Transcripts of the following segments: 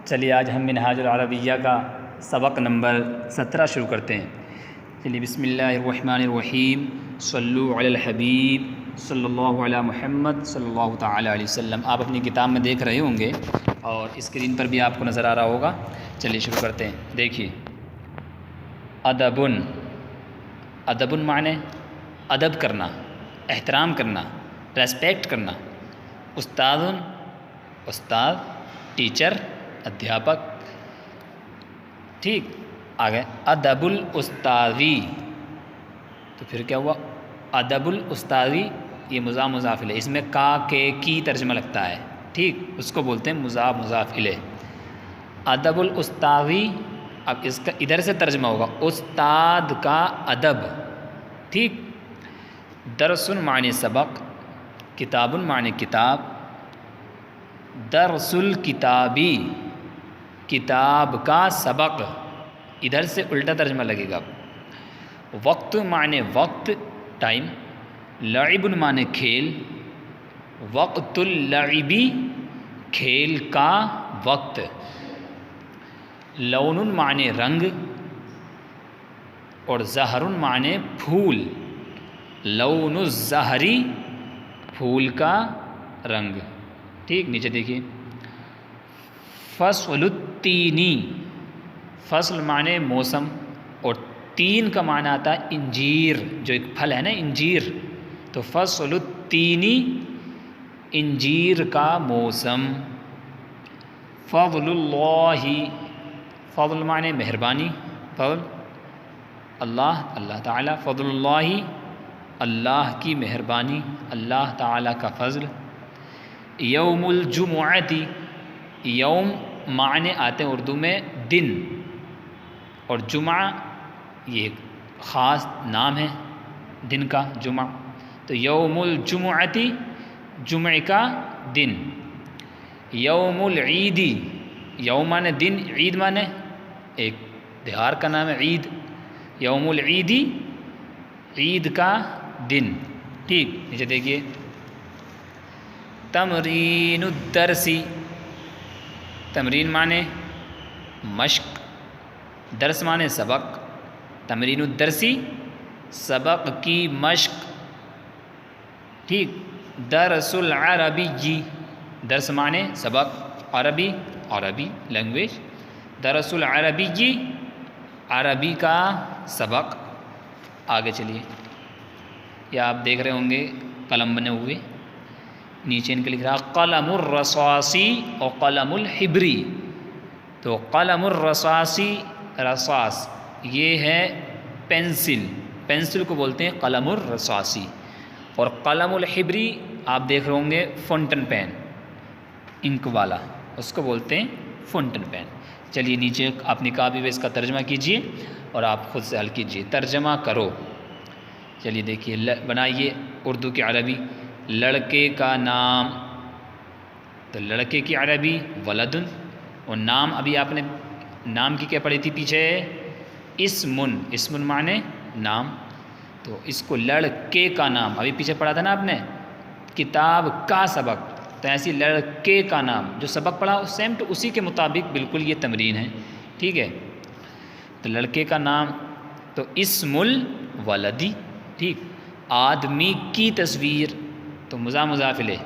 چلیے آج ہم منہاج العربیہ کا سبق نمبر 17 شروع کرتے ہیں۔ چلیے بسم اللہ الرحمن الرحیم، صلو علی الحبیب صلی اللہ علی محمد صلی اللہ تعالی علیہ وسلم۔ آپ اپنی کتاب میں دیکھ رہے ہوں گے اور اسکرین پر بھی آپ کو نظر آ رہا ہوگا۔ چلیے شروع کرتے ہیں۔ دیکھیے ادبن، ادبن معنی ادب کرنا، احترام کرنا، ریسپیکٹ کرنا۔ استاذن، استاد، ٹیچر، ادھیاپک، ٹھیک۔ آگے ادب الاستاذی، تو پھر کیا ہوا؟ ادب الاستاذی، یہ مضاف مضاف الیہ، اس میں کا کے کی ترجمہ لگتا ہے، ٹھیک، اس کو بولتے ہیں مضاف مضاف الیہ۔ ادب الاستاذی، اب اس کا ادھر سے ترجمہ ہوگا استاد کا ادب، ٹھیک۔ درس معنی سبق، کتاب معنی کتاب، درس الکتابی، کتاب کا سبق، ادھر سے الٹا ترجمہ لگے گا۔ وقت معنی وقت، ٹائم، لعب معنی کھیل، وقت اللعبی، کھیل کا وقت، لون معنی رنگ اور زہر معنی پھول، لون الزہری، پھول کا رنگ، ٹھیک۔ نیچے دیکھیے فصل التینی، فصل معنی موسم اور تین کا معنی آتا ہے انجیر، جو ایک پھل ہے نا انجیر، تو فصل التینی، انجیر کا موسم۔ فضل اللہ، فضل معنی مہربانی، فضل اللہ، اللہ تعالیٰ، فضل اللہ، اللہ کی مہربانی، اللہ تعالیٰ کا فضل۔ یوم الجمعتی، یوم معنی آتے ہیں اردو میں دن، اور جمعہ یہ ایک خاص نام ہے دن کا، جمعہ، تو یوم الجمعتی، جمعہ کا دن۔ یوم العیدی، یوم معنی دن، عید معنی ایک تہوار کا نام ہے عید، یوم العیدی، عید کا دن، ٹھیک۔ نیچے دیکھیے تمرین الدرسی، تمرین معنی مشق، درس معنی سبق، تمرین الدرسی، سبق کی مشق، ٹھیک۔ درس العربی، درس معنی سبق، عربی، عربی لینگویج، درس العربی، عربی کا سبق۔ آگے چلیے، یہ آپ دیکھ رہے ہوں گے قلم بنے ہوئے، نیچے ان کے لکھ رہا قلم الرصاصی اور قلم الحبری، تو قلم الرصاصی، رصاص یہ ہے پینسل، پینسل کو بولتے ہیں قلم الرصاصی، اور قلم الحبری آپ دیکھ رہے ہوں گے فونٹن پین، انک والا، اس کو بولتے ہیں فونٹن پین۔ چلیے نیچے اپنی کاپی پہ اس کا ترجمہ کیجئے اور آپ خود سے حل کیجئے، ترجمہ کرو۔ چلیے دیکھیے، بنائیے اردو کی عربی، لڑکے کا نام، تو لڑکے کی عربی ولدن، اور نام ابھی آپ نے نام کی کیا پڑھی تھی پیچھے؟ اسمن، اسمن معنی نام، تو اس کو لڑکے کا نام ابھی پیچھے پڑھا تھا نا آپ نے، کتاب کا سبق، تو ایسی لڑکے کا نام جو سبق پڑھا سیم تو اسی کے مطابق بالکل یہ تمرین ہے، ٹھیک ہے۔ تو لڑکے کا نام تو اسم الولدی، ٹھیک۔ آدمی کی تصویر تو مضاف مضاف الیہ،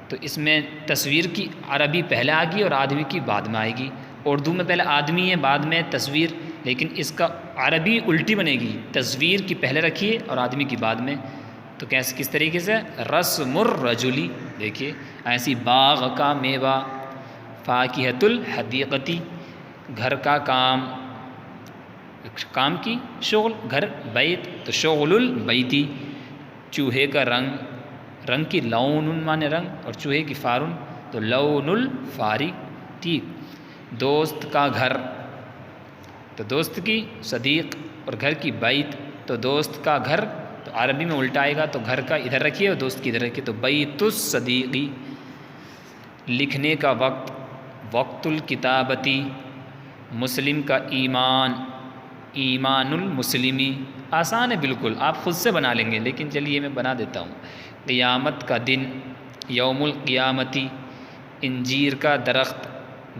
تو اس میں تصویر کی عربی پہلے آئے گی اور آدمی کی بعد میں آئے گی۔ اردو میں پہلے آدمی ہے بعد میں تصویر، لیکن اس کا عربی الٹی بنے گی، تصویر کی پہلے رکھیے اور آدمی کی بعد میں، تو کیسے کس طریقے سے؟ رسم الرجلی، دیکھیے ایسی باغ کا میوہ، فاکہۃ الحدیقتی، گھر کا کام، کام کی شغل، گھر، بیت تو شغل البیتی، چوہے کا رنگ، رنگ کی لون معنی رنگ، اور چوہے کی فارن تو لون الفاری، ٹھیک۔ دوست کا گھر تو دوست کی، صدیق، اور گھر کی بیت تو دوست کا گھر، تو عربی میں الٹا آئے گا، تو گھر کا ادھر رکھیے اور دوست کی ادھر رکھیے، تو بیت الصدیقی۔ لکھنے کا وقت، وقت الکتابتی، مسلم کا ایمان، ایمان المسلمی، آسان ہے بالکل، آپ خود سے بنا لیں گے، لیکن چلیے میں بنا دیتا ہوں۔ قیامت کا دن، یوم القیامتی، انجیر کا درخت،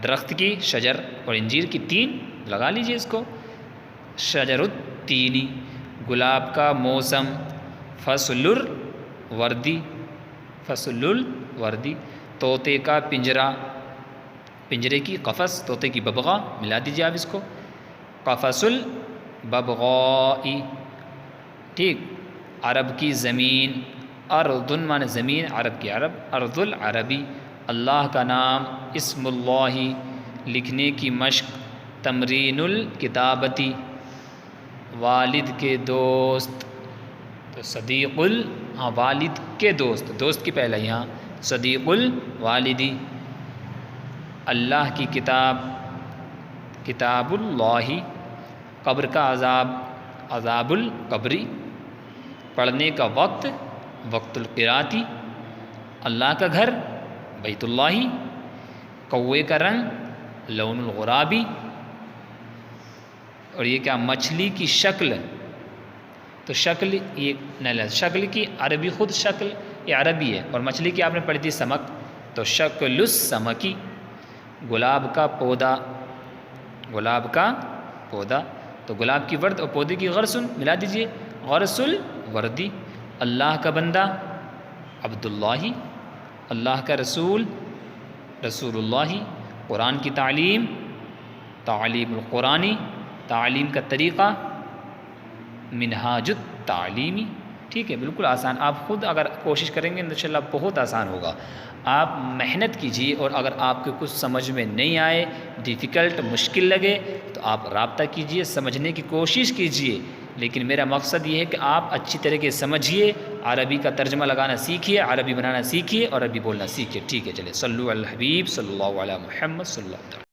درخت کی، شجر اور انجیر کی، تین لگا لیجئے اس کو. شجر التینی، گلاب کا موسم. فصل الوردی، فصل الوردی، طوطے کا پنجرہ، پنجرے کی قفس، طوطے کی ببغا، ملا دیجیے آپ اس کو. قفص الببغاء، ٹھیک. عرب کی زمین، ارض معنی زمین، عرب کی عرب، ارض العربی. اللہ کا نام، اسم اللہ، لکھنے کی مشق. تمرین الکتابتی، والد کے دوست. تو صدیق والد کے دوست، دوست کی پہلا یہاں صدیق الوالدی. اللہ کی کتاب، کتاب اللہ. قبر کا عذاب، عذاب القبری. پڑھنے کا وقت، وقت القراءتی. اللہ کا گھر، بیت اللہ. کوے کا رنگ، لون الغرابی. اور یہ کیا، مچھلی کی شکل. تو شکل، یہ شکل کی عربی، خود شکل یہ عربی ہے، اور مچھلی کی آپ نے پڑھی تھی سمک، تو شکل السمکی. گلاب کا پودا، گلاب کا پودا. تو گلاب کی ورد اور پودے کی غرسن ملا دیجئے، غرس الوردی. اللہ کا بندہ، عبداللہ. اللہ کا رسول، رسول اللہ. قرآن کی تعلیم، تعلیم القرآنی. تعلیم کا طریقہ، منہاج التعلیمی. ٹھیک ہے، بالکل آسان. آپ خود اگر کوشش کریں گے انشاءاللہ بہت آسان ہوگا. آپ محنت کیجیے، اور اگر آپ کو کچھ سمجھ میں نہیں آئے، ڈیفیکلٹ، مشکل لگے، تو آپ رابطہ کیجیے، سمجھنے کی کوشش کیجیے. لیکن میرا مقصد یہ ہے کہ آپ اچھی طریقے سے سمجھیے، عربی کا ترجمہ لگانا سیکھیے، عربی بنانا سیکھیے، اور عربی بولنا سیکھیے. ٹھیک ہے، چلے صلو علی الحبیب صلی اللہ علیہ محمد صلی اللہ علیہ وسلم.